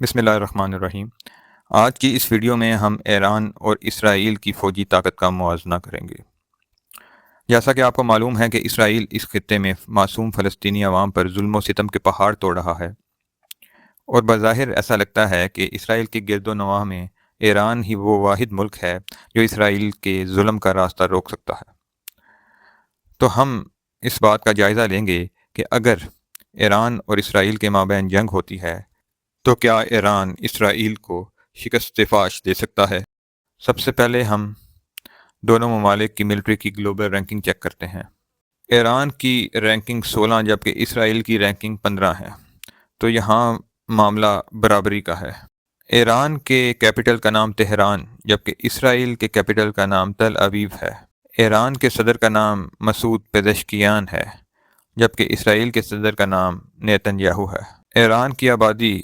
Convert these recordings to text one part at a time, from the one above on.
بسم اللہ الرحمن الرحیم۔ آج کی اس ویڈیو میں ہم ایران اور اسرائیل کی فوجی طاقت کا موازنہ کریں گے۔ جیسا کہ آپ کو معلوم ہے کہ اسرائیل اس خطے میں معصوم فلسطینی عوام پر ظلم و ستم کے پہاڑ توڑ رہا ہے، اور بظاہر ایسا لگتا ہے کہ اسرائیل کے گرد و نواح میں ایران ہی وہ واحد ملک ہے جو اسرائیل کے ظلم کا راستہ روک سکتا ہے۔ تو ہم اس بات کا جائزہ لیں گے کہ اگر ایران اور اسرائیل کے مابین جنگ ہوتی ہے تو کیا ایران اسرائیل کو شکست فاش دے سکتا ہے؟ سب سے پہلے ہم دونوں ممالک کی ملٹری کی گلوبل رینکنگ چیک کرتے ہیں۔ ایران کی رینکنگ 16 جبکہ اسرائیل کی رینکنگ 15 ہے، تو یہاں معاملہ برابری کا ہے۔ ایران کے کیپٹل کا نام تہران جبکہ اسرائیل کے کیپٹل کا نام تل ابیب ہے۔ ایران کے صدر کا نام مسعود پزشکیان ہے جبکہ اسرائیل کے صدر کا نام نیتن یاہو ہے۔ ایران کی آبادی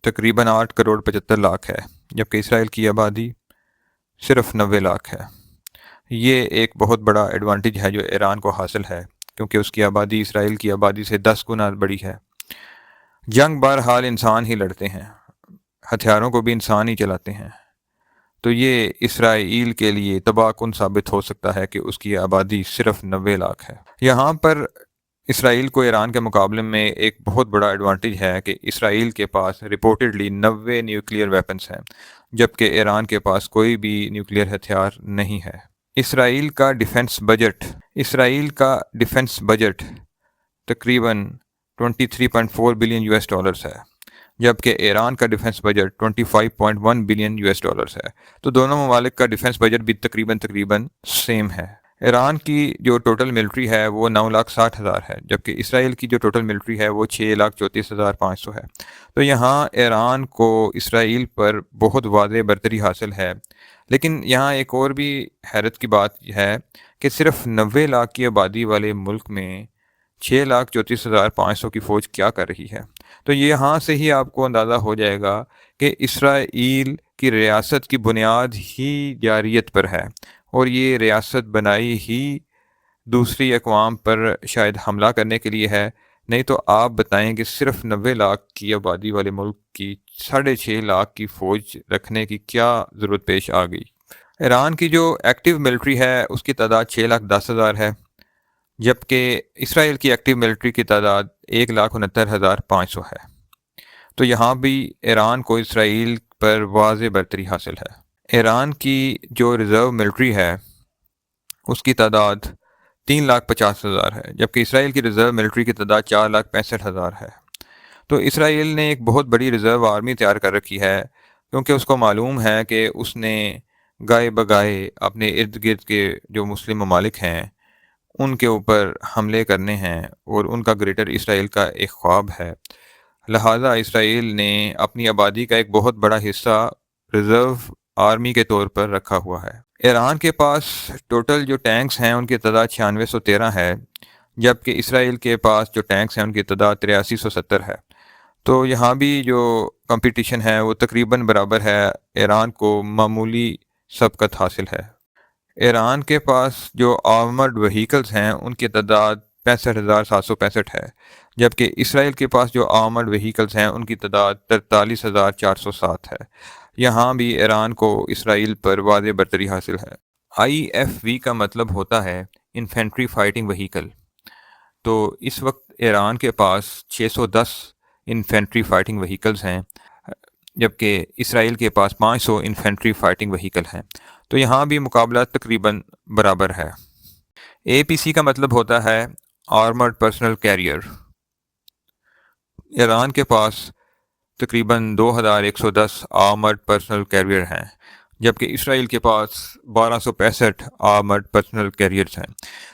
تقریباً 8 کروڑ 75 لاکھ ہے جبکہ اسرائیل کی آبادی صرف 90 لاکھ ہے۔ یہ ایک بہت بڑا ایڈوانٹیج ہے جو ایران کو حاصل ہے، کیونکہ اس کی آبادی اسرائیل کی آبادی سے 10 گنا بڑی ہے۔ جنگ بہرحال انسان ہی لڑتے ہیں، ہتھیاروں کو بھی انسان ہی چلاتے ہیں، تو یہ اسرائیل کے لیے تباہ کن ثابت ہو سکتا ہے کہ اس کی آبادی صرف 90 لاکھ ہے۔ یہاں پر اسرائیل کو ایران کے مقابلے میں ایک بہت بڑا ایڈوانٹیج ہے کہ اسرائیل کے پاس رپورٹڈلی 90 نیوکلیئر ویپنز ہیں جبکہ ایران کے پاس کوئی بھی نیوکلیئر ہتھیار نہیں ہے۔ اسرائیل کا ڈیفنس بجٹ تقریباً 23.4 بلین US ڈالرز ہے جبکہ ایران کا defence budget 25.1 billion US dollars ہے، تو دونوں ممالک کا ڈیفنس بجٹ بھی تقریباً سیم ہے۔ ایران کی جو ٹوٹل ملٹری ہے وہ 9,60,000 ہے جبکہ اسرائیل کی جو ٹوٹل ملٹری ہے وہ 6,34,500 ہے، تو یہاں ایران کو اسرائیل پر بہت واضح برتری حاصل ہے۔ لیکن یہاں ایک اور بھی حیرت کی بات ہے کہ صرف 90 لاکھ کی آبادی والے ملک میں 6,34,500 کی فوج کیا کر رہی ہے، تو یہاں سے ہی آپ کو اندازہ ہو جائے گا کہ اسرائیل کی ریاست کی بنیاد ہی جارحیت پر ہے، اور یہ ریاست بنائی ہی دوسری اقوام پر شاید حملہ کرنے کے لیے ہے، نہیں تو آپ بتائیں کہ صرف 90 لاکھ کی آبادی والے ملک کی 6.5 لاکھ کی فوج رکھنے کی کیا ضرورت پیش آ گئی۔ ایران کی جو ایکٹیو ملٹری ہے اس کی تعداد 6,10,000 ہے جبکہ اسرائیل کی ایکٹیو ملٹری کی تعداد 1,69,500 ہے، تو یہاں بھی ایران کو اسرائیل پر واضح برتری حاصل ہے۔ ایران کی جو ریزرو ملٹری ہے اس کی تعداد 3,50,000 ہے جبکہ اسرائیل کی ریزرو ملٹری کی تعداد 4,65,000 ہے، تو اسرائیل نے ایک بہت بڑی ریزرو آرمی تیار کر رکھی ہے، کیونکہ اس کو معلوم ہے کہ اس نے گائے بگائے اپنے ارد گرد کے جو مسلم ممالک ہیں ان کے اوپر حملے کرنے ہیں، اور ان کا گریٹر اسرائیل کا ایک خواب ہے، لہٰذا اسرائیل نے اپنی آبادی کا ایک بہت بڑا حصہ ریزرو آرمی کے طور پر رکھا ہوا ہے۔ ایران کے پاس ٹوٹل جو ٹینکس ہیں ان کی تعداد 9613 ہے جبکہ اسرائیل کے پاس جو ٹینکس ہیں ان کی تعداد 8370 ہے، تو یہاں بھی جو کمپٹیشن ہے وہ تقریباً برابر ہے، ایران کو معمولی سبقت حاصل ہے۔ ایران کے پاس جو آرمرڈ وہیکلز ہیں ان کی تعداد 65,765 ہے جبکہ اسرائیل کے پاس جو آرمرڈ وہیکلز ہیں ان کی تعداد 43,407 ہے، یہاں بھی ایران کو اسرائیل پر واضح برتری حاصل ہے۔ IFV کا مطلب ہوتا ہے انفینٹری فائٹنگ وہیکل، تو اس وقت ایران کے پاس 610 انفینٹری فائٹنگ وہیکلز ہیں جبکہ اسرائیل کے پاس 500 انفینٹری فائٹنگ وہیکل ہیں، تو یہاں بھی مقابلہ تقریباً برابر ہے۔ APC کا مطلب ہوتا ہے آرمرڈ پرسنل کیریئر، ایران کے پاس تقریباً 2,110 آرمرڈ پرسنل کیریئر ہیں جبکہ اسرائیل کے پاس 1,265 آرمرڈ پرسنل کیریئرز ہیں،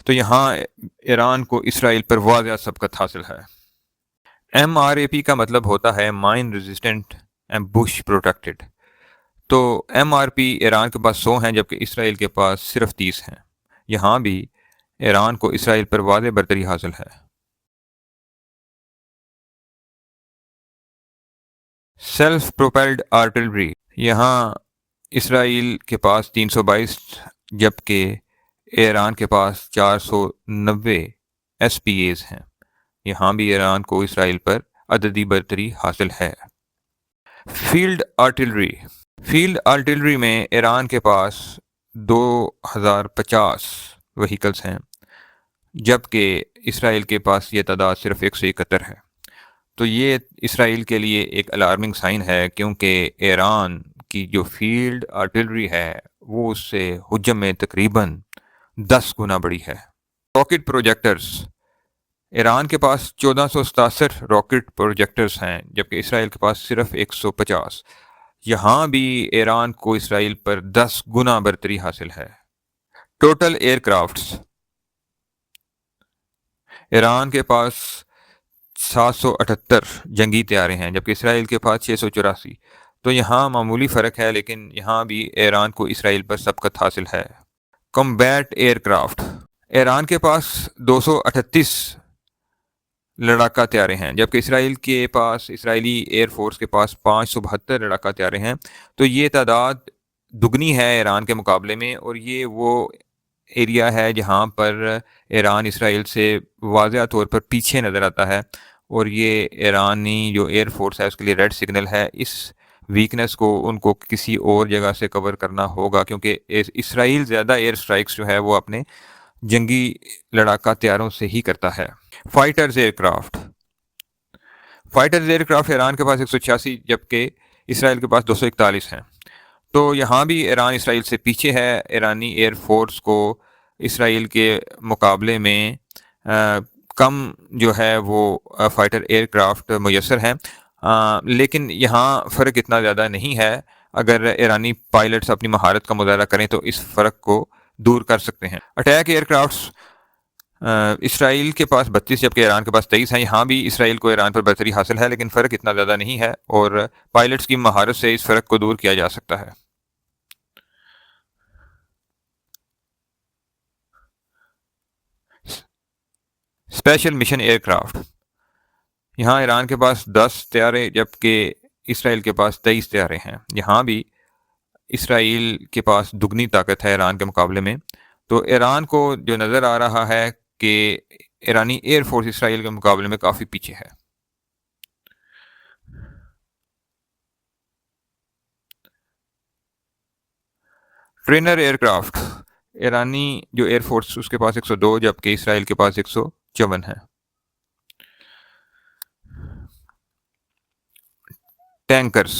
تو یہاں ایران کو اسرائیل پر واضح سبقت حاصل ہے۔ MRAP کا مطلب ہوتا ہے مائن ریزسٹنٹ ایمبوش پروٹیکٹڈ، تو MRP ایران کے پاس 100 ہیں جبکہ اسرائیل کے پاس صرف 30 ہیں، یہاں بھی ایران کو اسرائیل پر واضح برتری حاصل ہے۔ سیلف پروپیلڈ آرٹلری، یہاں اسرائیل کے پاس 322 جبکہ ایران کے پاس 490 SPAs ہیں، یہاں بھی ایران کو اسرائیل پر عددی برتری حاصل ہے۔ فیلڈ آرٹلری میں ایران کے پاس 2050 وہیکلز ہیں، جبکہ اسرائیل کے پاس یہ تعداد صرف 171 ہے۔ تو یہ اسرائیل کے لیے ایک الارمنگ سائن ہے، کیونکہ ایران کی جو فیلڈ آرٹلری ہے وہ اس سے حجم میں تقریباً 10 گنا بڑی ہے۔ راکٹ پروجیکٹرز، ایران کے پاس 1467 راکٹ پروجیکٹرز ہیں، جبکہ اسرائیل کے پاس صرف 150۔ یہاں بھی ایران کو اسرائیل پر 10 گنا برتری حاصل ہے۔ ٹوٹل ایئر کرافٹس، ایران کے پاس 778 جنگی طیارے ہیں، جبکہ اسرائیل کے پاس 684۔ تو یہاں معمولی فرق ہے، لیکن یہاں بھی ایران کو اسرائیل پر سبقت حاصل ہے۔ کمبیٹ ایئر کرافٹ، ایران کے پاس 238 لڑاکا طیارے ہیں، جبکہ اسرائیلی ایئر فورس کے پاس 572 لڑاکا طیارے ہیں۔ تو یہ تعداد دگنی ہے ایران کے مقابلے میں، اور یہ وہ ایریا ہے جہاں پر ایران اسرائیل سے واضح طور پر پیچھے نظر آتا ہے، اور یہ ایرانی جو ایئر فورس ہے اس کے لیے ریڈ سگنل ہے۔ اس ویکنس کو ان کو کسی اور جگہ سے کور کرنا ہوگا، کیونکہ اسرائیل زیادہ ایئر سٹرائکس جو ہے وہ اپنے جنگی لڑاکا طیاروں سے ہی کرتا ہے۔ فائٹرز ایئر کرافٹ ایران کے پاس 186، جبکہ اسرائیل کے پاس 241 ہیں۔ تو یہاں بھی ایران اسرائیل سے پیچھے ہے۔ ایرانی ایئر فورس کو اسرائیل کے مقابلے میں کم جو ہے وہ فائٹر ایئر کرافٹ میسر ہیں، لیکن یہاں فرق اتنا زیادہ نہیں ہے۔ اگر ایرانی پائلٹس اپنی مہارت کا مظاہرہ کریں تو اس فرق کو دور کر سکتے ہیں۔ اٹیک ایئر کرافٹس، اسرائیل کے پاس 32 جبکہ ایران کے پاس 23 ہیں۔ یہاں بھی اسرائیل کو ایران پر برتری حاصل ہے، لیکن فرق اتنا زیادہ نہیں ہے، اور پائلٹس کی مہارت سے اس فرق کو دور کیا جا سکتا ہے۔ اسپیشل مشن ایئر کرافٹ، یہاں ایران کے پاس 10 طیارے جبکہ اسرائیل کے پاس 23 طیارے ہیں۔ یہاں بھی اسرائیل کے پاس دگنی طاقت ہے ایران کے مقابلے میں۔ تو ایران کو جو نظر آ رہا ہے کہ ایرانی ایئر فورس اسرائیل کے مقابلے میں کافی پیچھے ہے۔ ٹرینر ایئر کرافٹ، ایرانی جو ایئر فورس اس کے پاس 102 جبکہ اسرائیل کے پاس 154 ہے۔ ٹینکرز،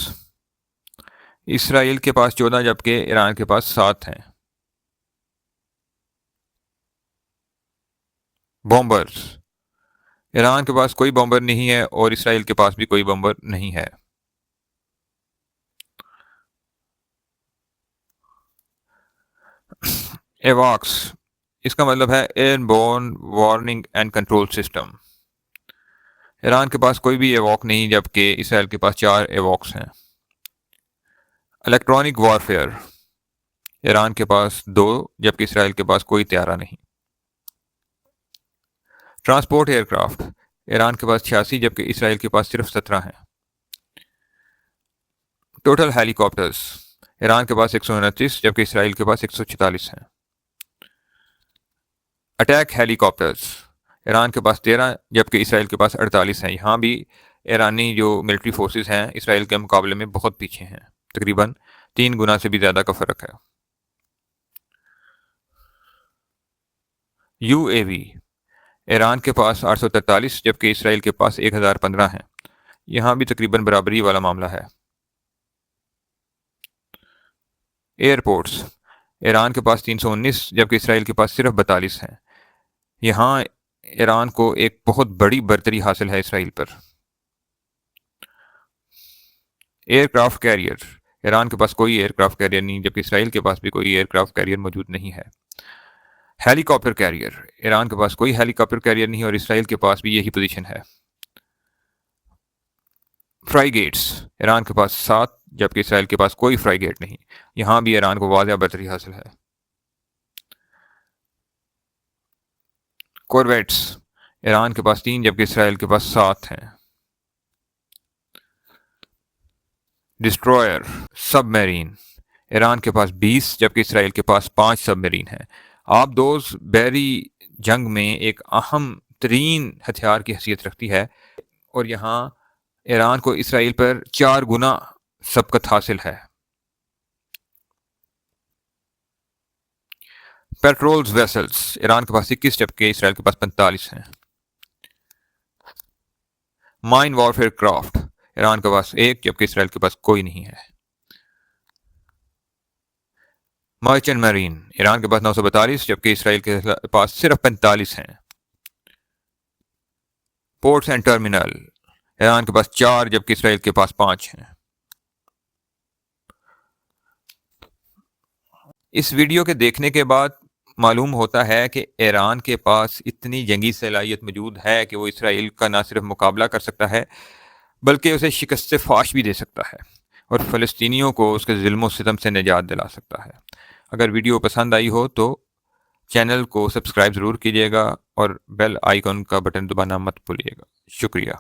اسرائیل کے پاس 14 جبکہ ایران کے پاس 7 ہیں۔ بومبرز، ایران کے پاس کوئی بومبر نہیں ہے اور اسرائیل کے پاس بھی کوئی بومبر نہیں ہے۔ ایواکس، اس کا مطلب ہے airborne warning and control system. Iran کے پاس کوئی بھی ایواک نہیں جبکہ اسرائیل کے پاس 4 ایواکس ہیں۔ الیکٹرانک وارفیئر، ایران کے پاس 2 جبکہ اسرائیل کے پاس کوئی طیارہ نہیں۔ ٹرانسپورٹ ایئر کرافٹ، ایران کے پاس 86 جبکہ اسرائیل کے پاس صرف 17 ہیں۔ ٹوٹل ہیلی کاپٹرز، ایران کے پاس 129 جبکہ اسرائیل کے پاس 146 ہیں۔ اٹیک ہیلی کاپٹرز، ایران کے پاس 13 جبکہ اسرائیل کے پاس 48 ہیں۔ یہاں بھی ایرانی جو ملٹری فورسز ہیں اسرائیل کے مقابلے میں بہت پیچھے ہیں، تقریباً 3 گنا سے بھی زیادہ کا فرق ہے۔ یو اے وی، ایران کے پاس 843 جبکہ اسرائیل کے پاس 1015 ہیں۔ یہاں بھی تقریباً برابری والا معاملہ ہے۔ ایئرپورٹس، ایران کے پاس 319 جبکہ اسرائیل کے پاس صرف 42 ہیں۔ یہاں ایران کو ایک بہت بڑی برتری حاصل ہے اسرائیل پر۔ ایئر کرافٹ کیریئر، ایران کے پاس کوئی ایئر کرافٹ کیریئر نہیں جبکہ اسرائیل کے پاس بھی کوئی ایئر کرافٹ کیریئر موجود نہیں ہے۔ ہیلی کاپٹر کیریئر، ایران کے پاس کوئی ہیلی کاپٹر کیریئر نہیں اور اسرائیل کے پاس بھی یہی پوزیشن ہے۔ فرائی گیٹس، ایران کے پاس 7 جبکہ اسرائیل کے پاس کوئی فرائی گیٹ نہیں۔ یہاں بھی ایران کو واضح برتری حاصل ہے۔ کورویٹس، ایران کے پاس 3 جبکہ اسرائیل کے پاس 7 ہیں۔ ڈسٹرائر سب میرین، ایران کے پاس 20 جبکہ اسرائیل کے پاس 5 سب میرین ہیں۔ آبدوز بحری جنگ میں ایک اہم ترین ہتھیار کی حیثیت رکھتی ہے، اور یہاں ایران کو اسرائیل پر 4 گنا سبقت حاصل ہے۔ پیٹرولز ویسلز، ایران کے پاس 21 جبکہ اسرائیل کے پاس 45 ہیں۔ مائن وارفیئر کرافٹ، ایران کے پاس 1 جبکہ اسرائیل کے پاس کوئی نہیں ہے۔ مرچنٹ میرین، ایران کے پاس 942 جبکہ اسرائیل کے پاس صرف 45 ہیں۔ پورٹس اینڈ ٹرمینل، ایران کے پاس 4 جبکہ اسرائیل کے پاس 5 ہیں۔ اس ویڈیو کے دیکھنے کے بعد معلوم ہوتا ہے کہ ایران کے پاس اتنی جنگی صلاحیت موجود ہے کہ وہ اسرائیل کا نہ صرف مقابلہ کر سکتا ہے بلکہ اسے شکست فاش بھی دے سکتا ہے اور فلسطینیوں کو اس کے ظلم و ستم سے نجات دلا سکتا ہے۔ اگر ویڈیو پسند آئی ہو تو چینل کو سبسکرائب ضرور کیجیے گا اور بیل آئیکن کا بٹن دبانا مت بھولیے گا۔ شکریہ۔